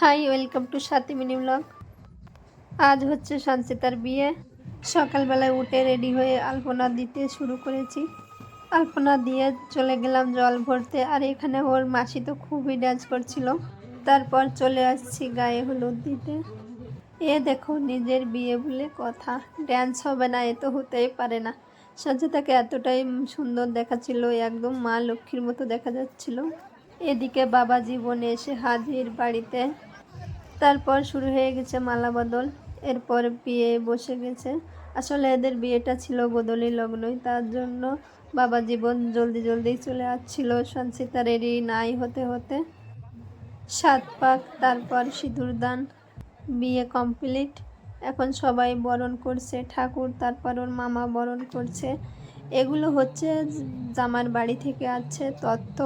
High, welcome to Sathi mini blog. আজ হচ্ছে সঞ্চিতার বিয়ে। সকালবেলায় উঠে রেডি হয়ে আলপনা দিতে শুরু করেছি। আলপনা দিয়ে চলে গেলাম জল ভরতে, আর এখানে ওর মাসি তো খুবই ডান্স করছিল। তারপর চলে আসছি গায়ে হলুদ দিতে। এ দেখো, নিজের বিয়ে বলে কথা, ড্যান্স হবে না এ তো হতেই পারে না। সঞ্চিতাকে এতটাই সুন্দর দেখাচ্ছিল, একদম মা লক্ষ্মীর মতো দেখা যাচ্ছিল। এদিকে বাবা জীবন এসে হাজির বাড়িতে। তারপর শুরু হয়ে গেছে মালা বদল। এরপর বিয়ে বসে গেছে। আসলে এদের বিয়েটা ছিল বদলি লগ্নই, তার জন্য বাবা জীবন জলদি জলদি চলে আসছিল সঞ্চিতা রেডি নাই হতে হতে। 7 পাক, তারপর সিঁদুরদান, বিয়ে কমপ্লিট। এখন সবাই বরণ করছে, ঠাকুর তারপর ওর মামা বরণ করছে। এগুলো হচ্ছে জামার বাড়ি থেকে আছে তত্ত্ব,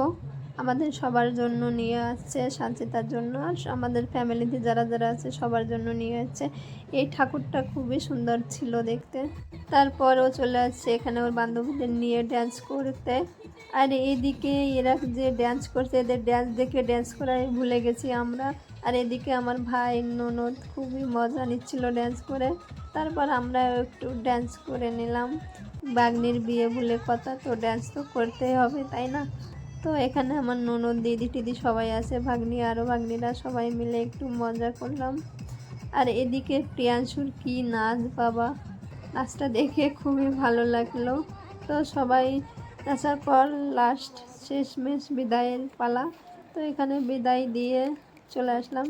আমাদের সবার জন্য নিয়ে আসছে, সঞ্চিতার জন্য আর আমাদের ফ্যামিলিতে যারা যারা আছে সবার জন্য নিয়ে আসছে। এই ঠাকুরটা খুবই সুন্দর ছিল দেখতে। তারপর ও চলে আসছে এখানে ওর বান্ধবীদের নিয়ে ড্যান্স করতে। আর এইদিকে এরা যে ড্যান্স করছে, এদের ড্যান্স দেখে ড্যান্স করাই ভুলে গেছি আমরা। আর এদিকে আমার ভাই ননদ খুবই মজা নিচ্ছিল ড্যান্স করে। তারপর আমরা একটু ড্যান্স করে নিলাম। বাগনির বিয়ে বলে কথা, তো ড্যান্স তো করতেই হবে, তাই না? তো এখানে আমার ননদ দিদি টিদি সবাই আছে, ভাগ্নি আরও ভাগ্নিরা সবাই মিলে একটু মজা করলাম। আর এদিকে প্রিয়াংশুর কি নাচ বাবা, নাচটা দেখে খুবই ভালো লাগলো। তো সবাই নাচার পর লাস্ট শেষমেশ বিদায়ের পালা। তো এখানে বিদায় দিয়ে চলে আসলাম।